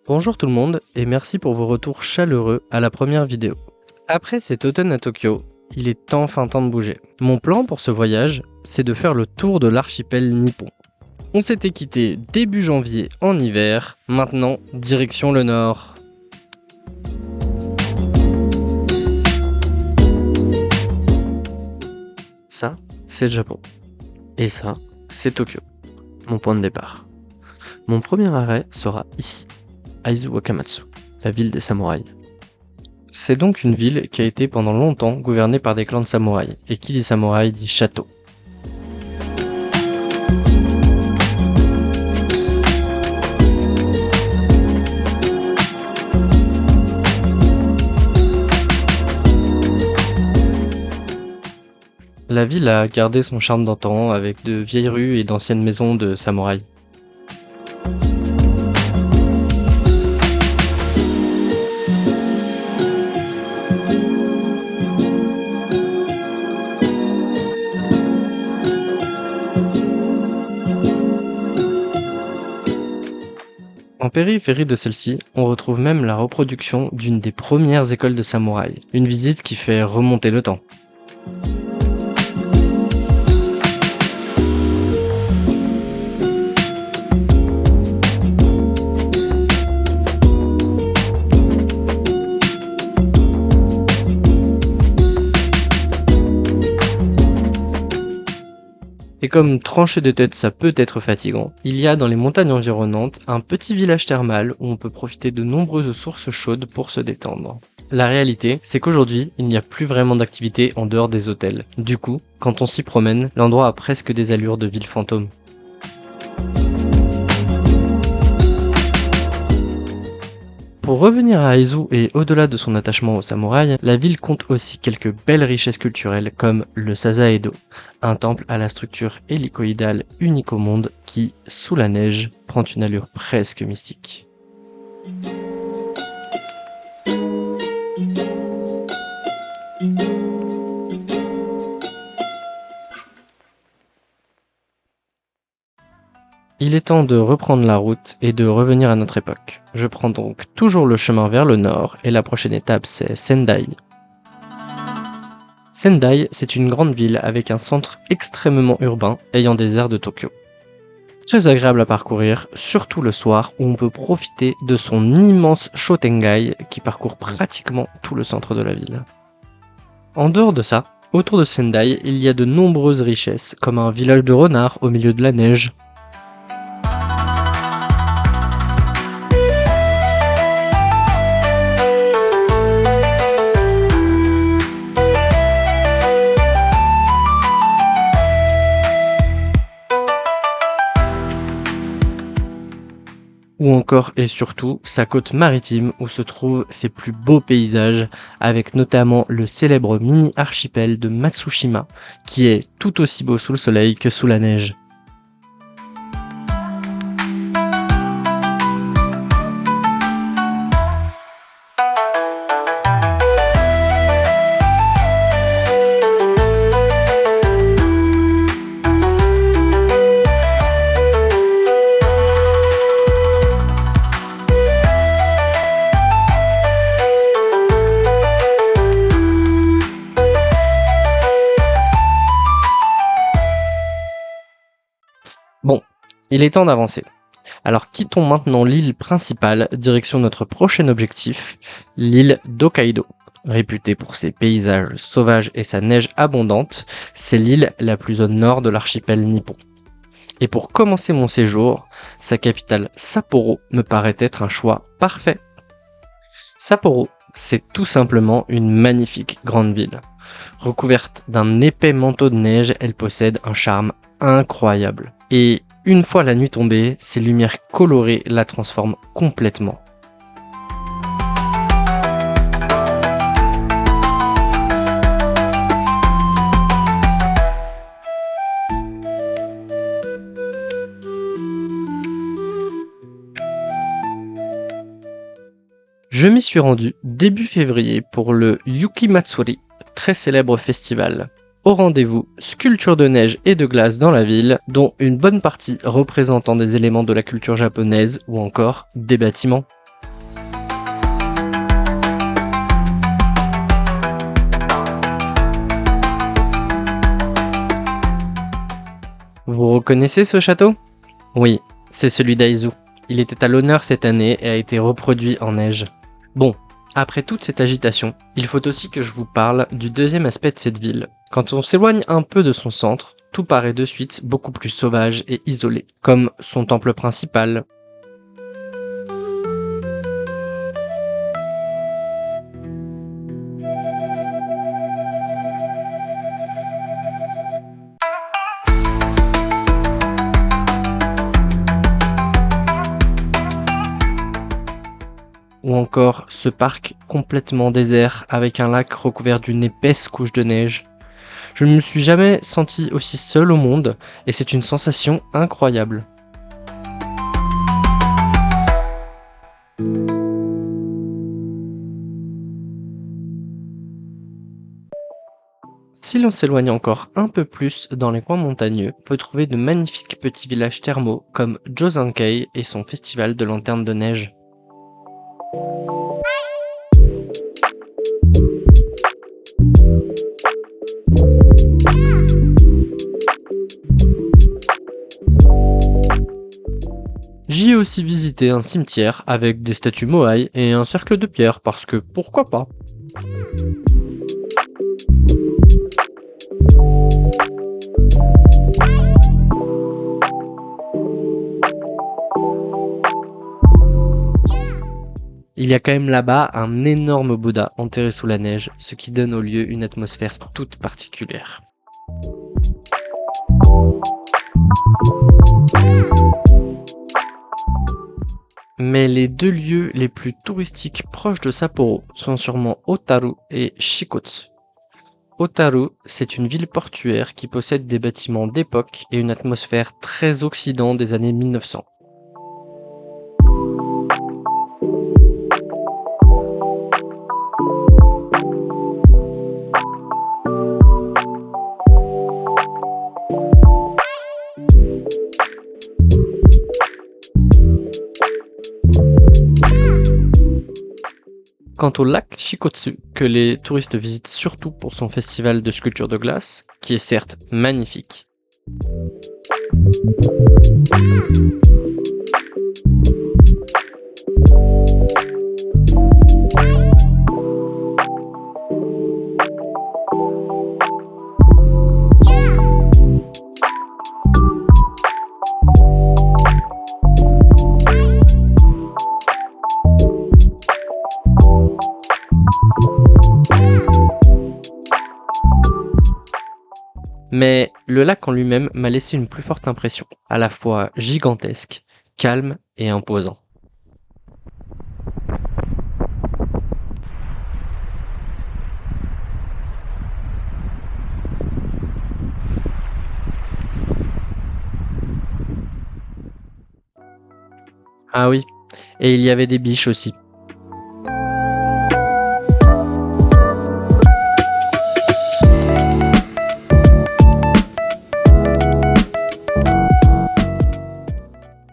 Bonjour tout le monde et merci pour vos retours chaleureux à la première vidéo. Après cet automne à Tokyo, il est enfin temps de bouger. Mon plan pour ce voyage, c'est de faire le tour de l'archipel nippon. On s'était quitté début janvier en hiver, maintenant direction le nord. Ça, c'est le Japon. Et ça, c'est Tokyo, mon point de départ. Mon premier arrêt sera ici, Aizu Wakamatsu, la ville des samouraïs. C'est donc une ville qui a été pendant longtemps gouvernée par des clans de samouraïs, et qui dit samouraï dit château. La ville a gardé son charme d'antan avec de vieilles rues et d'anciennes maisons de samouraïs. En périphérie de celle-ci, on retrouve même la reproduction d'une des premières écoles de samouraïs, une visite qui fait remonter le temps. Et comme trancher de tête ça peut être fatigant, il y a dans les montagnes environnantes un petit village thermal où on peut profiter de nombreuses sources chaudes pour se détendre. La réalité, c'est qu'aujourd'hui, il n'y a plus vraiment d'activité en dehors des hôtels. Du coup, quand on s'y promène, l'endroit a presque des allures de ville fantôme. Pour revenir à Aizu et au-delà de son attachement aux samouraïs, la ville compte aussi quelques belles richesses culturelles comme le Sasaedo, un temple à la structure hélicoïdale unique au monde qui, sous la neige, prend une allure presque mystique. Il est temps de reprendre la route et de revenir à notre époque. Je prends donc toujours le chemin vers le nord et la prochaine étape c'est Sendai. Sendai, c'est une grande ville avec un centre extrêmement urbain ayant des airs de Tokyo. Très agréable à parcourir, surtout le soir où on peut profiter de son immense Shotengai qui parcourt pratiquement tout le centre de la ville. En dehors de ça, autour de Sendai, il y a de nombreuses richesses comme un village de renards au milieu de la neige, ou encore et surtout sa côte maritime où se trouvent ses plus beaux paysages, avec notamment le célèbre mini-archipel de Matsushima, qui est tout aussi beau sous le soleil que sous la neige. Bon, il est temps d'avancer. Alors quittons maintenant l'île principale, direction notre prochain objectif, l'île d'Hokkaido. Réputée pour ses paysages sauvages et sa neige abondante, c'est l'île la plus au nord de l'archipel nippon. Et pour commencer mon séjour, sa capitale Sapporo me paraît être un choix parfait. Sapporo, c'est tout simplement une magnifique grande ville. Recouverte d'un épais manteau de neige, elle possède un charme incroyable. Et une fois la nuit tombée, ses lumières colorées la transforment complètement. Je m'y suis rendu début février pour le Yukimatsuri, très célèbre festival. Au rendez-vous, sculptures de neige et de glace dans la ville, dont une bonne partie représentant des éléments de la culture japonaise ou encore des bâtiments. reconnaissez ce château? Oui, c'est celui d'Aizu. Il était à l'honneur cette année et a été reproduit en neige. Bon, après toute cette agitation, il faut aussi que je vous parle du deuxième aspect de cette ville. Quand on s'éloigne un peu de son centre, tout paraît de suite beaucoup plus sauvage et isolé, comme son temple principal. Ou encore ce parc complètement désert avec un lac recouvert d'une épaisse couche de neige. Je ne me suis jamais senti aussi seul au monde et c'est une sensation incroyable. Si l'on s'éloigne encore un peu plus dans les coins montagneux, on peut trouver de magnifiques petits villages thermaux comme Josenkei et son festival de lanternes de neige. J'y ai aussi visité un cimetière avec des statues moai et un cercle de pierre parce que pourquoi pas. Il y a quand même là-bas un énorme Bouddha enterré sous la neige, ce qui donne au lieu une atmosphère toute particulière. Mais les deux lieux les plus touristiques proches de Sapporo sont sûrement Otaru et Shikotsu. Otaru, c'est une ville portuaire qui possède des bâtiments d'époque et une atmosphère très occident des années 1900. Quant au lac Shikotsu, que les touristes visitent surtout pour son festival de sculpture de glace, qui est certes magnifique. Mais le lac en lui-même m'a laissé une plus forte impression, à la fois gigantesque, calme et imposant. Ah oui, et il y avait des biches aussi.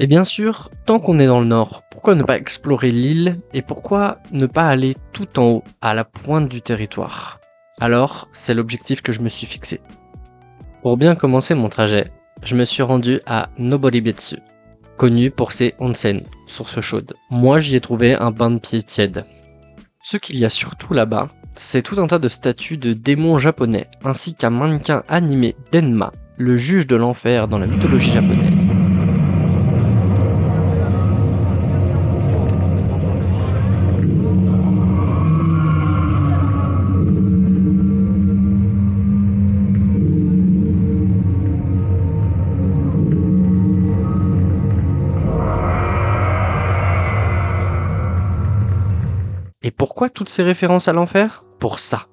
Et bien sûr, tant qu'on est dans le nord, pourquoi ne pas explorer l'île et pourquoi ne pas aller tout en haut, à la pointe du territoire? Alors, c'est l'objectif que je me suis fixé. Pour bien commencer mon trajet, je me suis rendu à Noboribetsu, connu pour ses onsen, sources chaudes. Moi, j'y ai trouvé un bain de pieds tiède. Ce qu'il y a surtout là-bas, c'est tout un tas de statues de démons japonais, ainsi qu'un mannequin animé d'Enma, le juge de l'enfer dans la mythologie japonaise. Et pourquoi toutes ces références à l'enfer? Pour ça.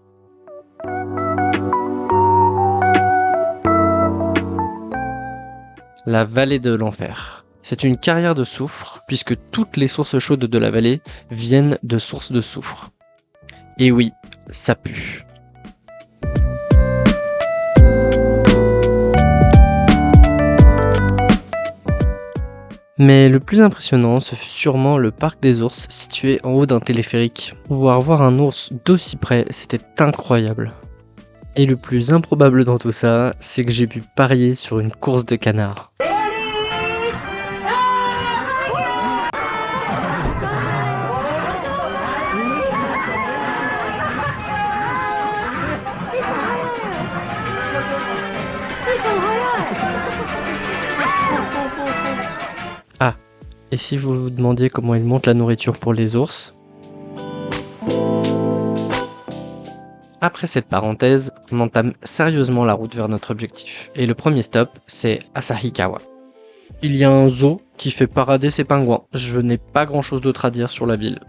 La vallée de l'enfer. C'est une carrière de soufre, puisque toutes les sources chaudes de la vallée viennent de sources de soufre. Et oui, ça pue. Mais le plus impressionnant, ce fut sûrement le parc des ours situé en haut d'un téléphérique. Pouvoir voir un ours d'aussi près, c'était incroyable. Et le plus improbable dans tout ça, c'est que j'ai pu parier sur une course de canard. Ah, et si vous vous demandiez comment ils montent la nourriture pour les ours? Après cette parenthèse, on entame sérieusement la route vers notre objectif. Et le premier stop, c'est Asahikawa. Il y a un zoo qui fait parader ses pingouins. Je n'ai pas grand chose d'autre à dire sur la ville.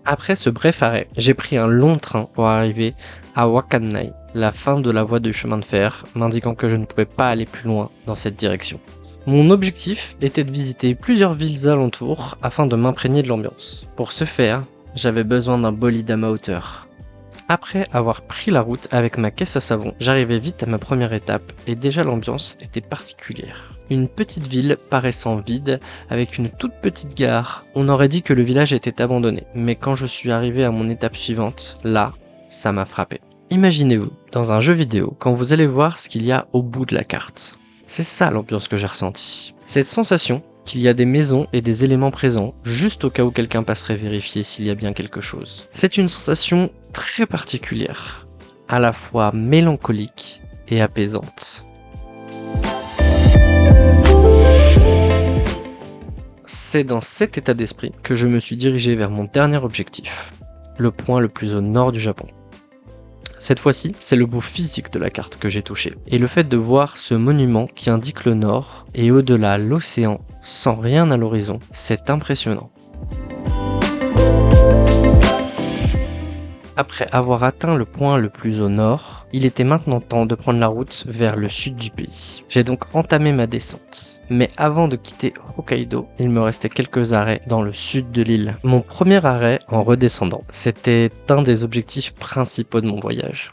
Après ce bref arrêt, j'ai pris un long train pour arriver à Wakkanai, la fin de la voie du chemin de fer, m'indiquant que je ne pouvais pas aller plus loin dans cette direction. Mon objectif était de visiter plusieurs villes alentours afin de m'imprégner de l'ambiance. Pour ce faire, j'avais besoin d'un bolide à ma hauteur. Après avoir pris la route avec ma caisse à savon, j'arrivais vite à ma première étape et déjà l'ambiance était particulière. Une petite ville paraissant vide avec une toute petite gare. On aurait dit que le village était abandonné, mais quand je suis arrivé à mon étape suivante, là, ça m'a frappé. Imaginez-vous, dans un jeu vidéo, quand vous allez voir ce qu'il y a au bout de la carte. C'est ça l'ambiance que j'ai ressentie. Cette sensation qu'il y a des maisons et des éléments présents, juste au cas où quelqu'un passerait vérifier s'il y a bien quelque chose. C'est une sensation très particulière, à la fois mélancolique et apaisante. C'est dans cet état d'esprit que je me suis dirigé vers mon dernier objectif, le point le plus au nord du Japon. Cette fois-ci, c'est le bout physique de la carte que j'ai touché. Et le fait de voir ce monument qui indique le nord et au-delà l'océan sans rien à l'horizon, c'est impressionnant. Après avoir atteint le point le plus au nord, il était maintenant temps de prendre la route vers le sud du pays. J'ai donc entamé ma descente. Mais avant de quitter Hokkaido, il me restait quelques arrêts dans le sud de l'île. Mon premier arrêt en redescendant, c'était un des objectifs principaux de mon voyage.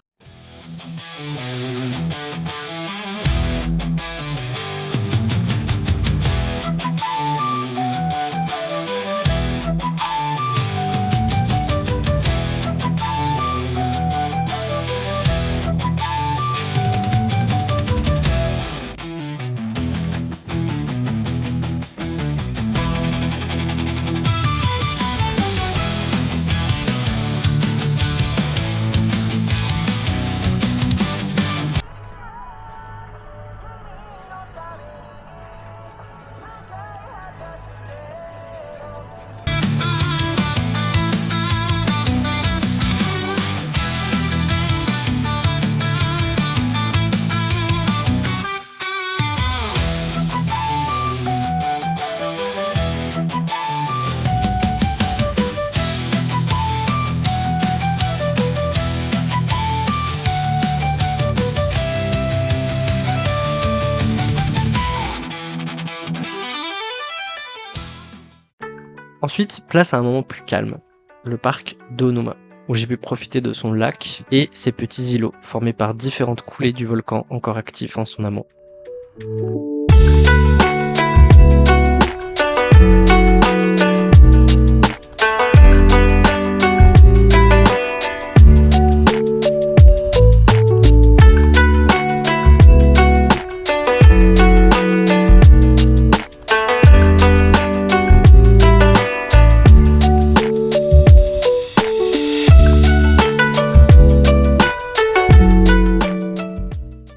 Ensuite, place à un moment plus calme, le parc d'Onuma, où j'ai pu profiter de son lac et ses petits îlots formés par différentes coulées du volcan encore actif en son amont.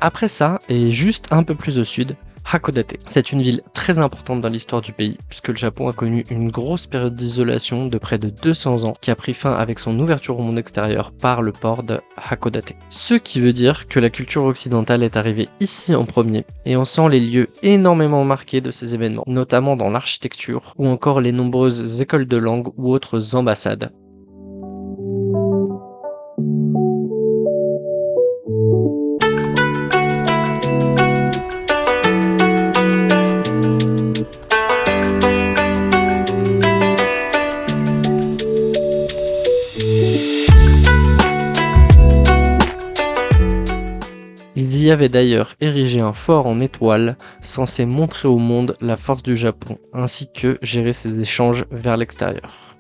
Après ça, et juste un peu plus au sud, Hakodate. C'est une ville très importante dans l'histoire du pays, puisque le Japon a connu une grosse période d'isolation de près de 200 ans, qui a pris fin avec son ouverture au monde extérieur par le port de Hakodate. Ce qui veut dire que la culture occidentale est arrivée ici en premier, et on sent les lieux énormément marqués de ces événements, notamment dans l'architecture, ou encore les nombreuses écoles de langue ou autres ambassades. Il y y avait d'ailleurs érigé un fort en étoile censé montrer au monde la force du Japon, ainsi que gérer ses échanges vers l'extérieur.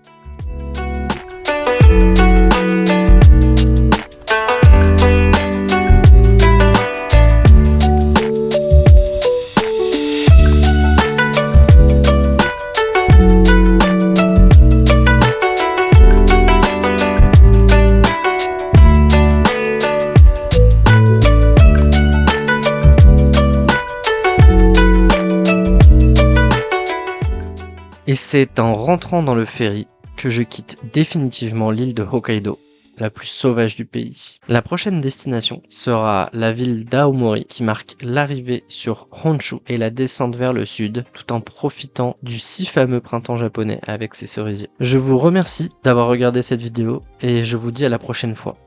Et c'est en rentrant dans le ferry que je quitte définitivement l'île de Hokkaido, la plus sauvage du pays. La prochaine destination sera la ville d'Aomori qui marque l'arrivée sur Honshu et la descente vers le sud tout en profitant du si fameux printemps japonais avec ses cerisiers. Je vous remercie d'avoir regardé cette vidéo et je vous dis à la prochaine fois.